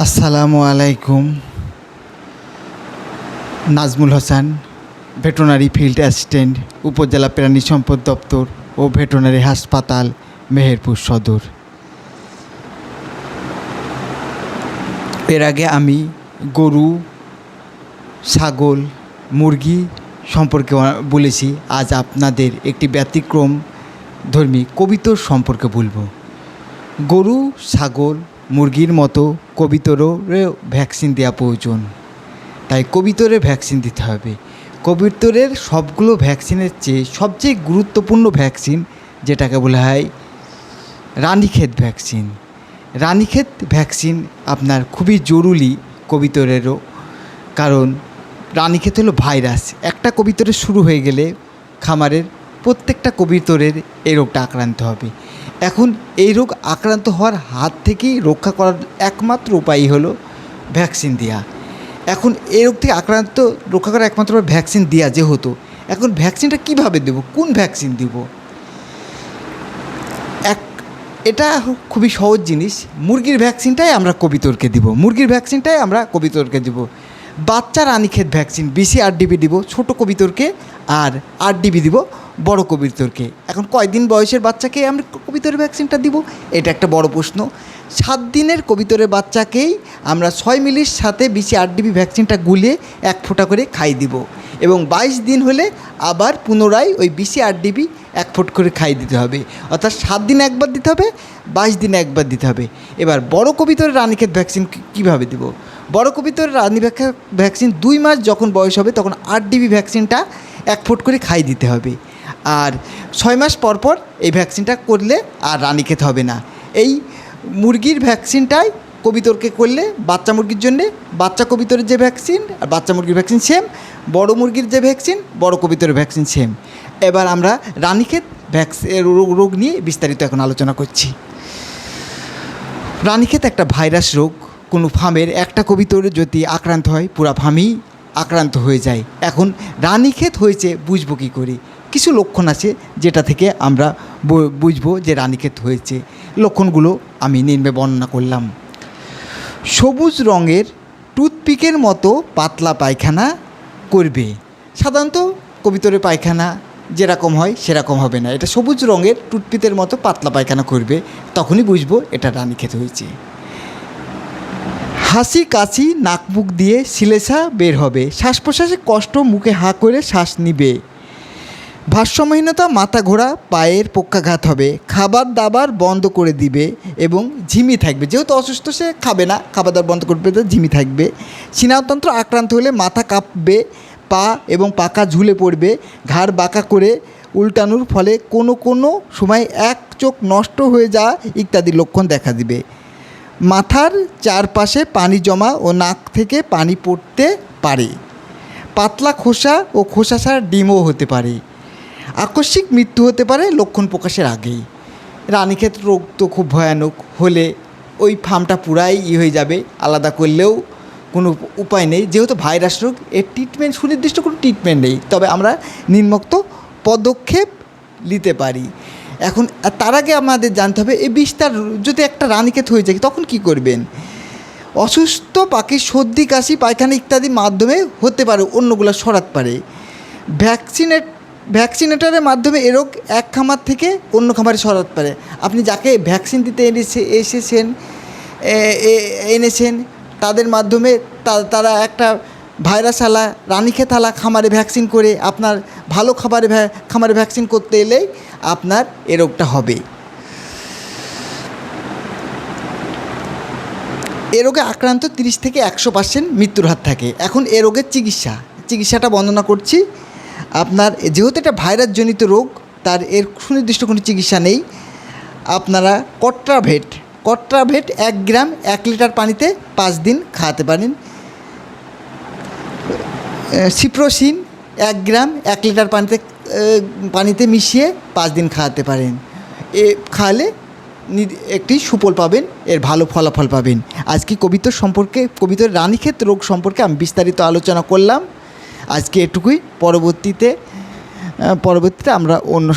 আসসালামু আলাইকুম। Nazmul Hasan, veterinary field assistant, উপজেলা প্রাণী সম্পদ দপ্তর ও ভেটেরিনারি হাসপাতাল, মেহেরপুর সদর। এর আগে আমি গরু, ছাগল, মুরগি সম্পর্কে বলেছি। আজ আপনাদের একটি ব্যতিক্রম ধর্মী কবিতর সম্পর্কে বলবো। গরু, ছাগল, মুরগির মতো কবিতরেও ভ্যাকসিন দেওয়া প্রয়োজন, তাই কবিতরে ভ্যাকসিন দিতে হবে। কবিতরের সবগুলো ভ্যাকসিনের চেয়ে সবচেয়ে গুরুত্বপূর্ণ ভ্যাকসিন যেটাকে বলা হয় রানীক্ষেত ভ্যাকসিন। রানীক্ষেত ভ্যাকসিন আপনার খুবই জরুরি কবিতরেরও, কারণ রানীক্ষেত হলো ভাইরাস। একটা কবিতরে শুরু হয়ে গেলে খামারের প্রত্যেকটা কবিতরের এই রোগটা আক্রান্ত হবে। এখন এই রোগ আক্রান্ত হওয়ার হাত থেকেই রক্ষা করার একমাত্র উপায় হলো ভ্যাকসিন দেওয়া। এখন এই রোগ থেকে রক্ষা করার একমাত্র ভ্যাকসিন দেওয়া যেহেতু, এখন ভ্যাকসিনটা কীভাবে দেবো, কোন ভ্যাকসিন দেব? এটা খুবই সহজ জিনিস। মুরগির ভ্যাকসিনটাই আমরা কবিতরকে দিব। বাচ্চা রানীক্ষেত ভ্যাকসিন BCRDB দিব ছোটো কবিতরকে, আর RDB দিব বড় কবিতরকে। এখন কয়দিন বয়সের বাচ্চাকে আমরা কবিতরের ভ্যাকসিনটা দিব, এটা একটা বড় প্রশ্ন। 7 দিনের কবিতরের বাচ্চাকেই আমরা 6 মিলির সাথে BCRDB ভ্যাকসিনটা গুলিয়ে 1 ফোঁটা করে খাই দিব, এবং 22 দিন হলে আবার পুনরায় ওই BCRDB 1 ফোঁটা করে খাই দিতে হবে। অর্থাৎ 7 দিন একবার দিতে হবে, 22 দিনে একবার দিতে হবে। এবার বড় কবিতরের রানীক্ষেত ভ্যাকসিন কীভাবে দিব? বড় কবিতরের ভ্যাকসিন 2 মাস যখন বয়স হবে তখন RDB ভ্যাকসিনটা 1 ফোঁটা করে খাই দিতে হবে, আর 6 মাস পর পর এই ভ্যাকসিনটা করলে আর রানীক্ষেত হবে না। এই মুরগির ভ্যাকসিনটাই কবিতরকে করলে বাচ্চা মুরগির জন্যে বাচ্চা কবিতরের যে ভ্যাকসিন আর বাচ্চা মুরগির ভ্যাকসিন সেম, বড় মুরগির যে ভ্যাকসিন বড় কবিতরের ভ্যাকসিন সেম। এবার আমরা রানীক্ষেত রোগ নিয়ে বিস্তারিত এখন আলোচনা করছি। রানীক্ষেত একটা ভাইরাস রোগ। কোনো ফার্মের একটা কবিতরে যদি আক্রান্ত হয় পুরো ফার্মই আক্রান্ত হয়ে যায়। এখন রানীক্ষেত হয়েছে বুঝবো কী করে? কিছু লক্ষণ আছে যেটা থেকে আমরা বুঝবো যে রানীক্ষেত হয়েছে। লক্ষণগুলো আমি নিম্নে বর্ণনা করলাম। সবুজ রঙের টুথপিকের মতো পাতলা পায়খানা করবে। সাধারণত কবিতরের পায়খানা যেরকম হয় সেরকম হবে না, এটা সবুজ রঙের টুথপিকের মতো পাতলা পায়খানা করবে, তখনই বুঝবো এটা রানীক্ষেত হয়েছে। হাসি কাশি নাক মুখ দিয়ে শ্লেষা বের হবে। শ্বাস প্রশ্বাসে কষ্ট, মুখে হাঁ করে শ্বাস নিবে। ভারসাম্যহীনতা, মাথা ঘোরা, পায়ের পক্ষাঘাত হবে। খাবার দাবার বন্ধ করে দিবে এবং ঝিমি থাকবে। যেহেতু অসুস্থ সে খাবে না, খাবার দাবার বন্ধ করবে, ঝিমি থাকবে। স্নায়ুতন্ত্র আক্রান্ত হলে মাথা কাঁপবে, পা এবং পাকা ঝুলে পড়বে, ঘাড় বাঁকা করে উল্টানোর ফলে কোনো সময় এক চোখ নষ্ট হয়ে যাওয়া ইত্যাদি লক্ষণ দেখা দিবে। মাথার চারপাশে পানি জমা ও নাক থেকে পানি পড়তে পারে। পাতলা খোসা ও খোসা ছাড়া ডিমও হতে পারে। আকস্মিক মৃত্যু হতে পারে লক্ষণ প্রকাশের আগেই। রানীক্ষেত রোগ তো খুব ভয়ানক, হলে ওই ফার্মটা পুরাই হয়ে যাবে, আলাদা করলেও কোনো উপায় নেই। যেহেতু ভাইরাস রোগ, এর ট্রিটমেন্ট সুনির্দিষ্ট কোনো ট্রিটমেন্ট নেই, তবে আমরা নিম্নোক্ত পদক্ষেপ নিতে পারি। এখন তার আগে আমাদের জানতে হবে এই বিস্তার যদি একটা রানীক্ষেত হয়ে যায় তখন কি করবেন? অসুস্থ পাখির সর্দি, কাশি, পায়খানা ইত্যাদির মাধ্যমে হতে পারে, অন্যগুলো সরাতে পারে। ভ্যাকসিনেটরের মাধ্যমে এ রোগ এক খামার থেকে অন্য খামারে ছড়াতে পারে। আপনি যাকে ভ্যাকসিন দিতে এনেছেন তাদের মাধ্যমে তারা একটা ভাইরাসওয়ালা রানীক্ষেতওয়ালা খামারে ভ্যাকসিন করে আপনার ভালো খামারে ভ্যাকসিন করতে এলেই আপনার এ রোগটা হবে। এ রোগে আক্রান্ত 30 থেকে 100% মৃত্যুর হার থাকে। এখন এ রোগের চিকিৎসাটা বর্ণনা করছি। আপনার যেহেতু এটা ভাইরাসজনিত রোগ, তার এর সুনির্দিষ্ট কোনো চিকিৎসা নেই। আপনারা কট্রাভেট 1 গ্রাম 1 লিটার পানিতে 5 দিন খাওয়াতে পারেন। সিপ্রোসিন 1 গ্রাম 1 লিটার পানিতে মিশিয়ে 5 দিন খাওয়াতে পারেন। খাওয়ালে একটি সুফল পাবেন, এর ভালো ফলাফল পাবেন। আজকে কবিতর রানীক্ষেত রোগ সম্পর্কে আমি বিস্তারিত আলোচনা করলাম। আজকে এটুকুই। পরবর্তীতে আমরা অন্য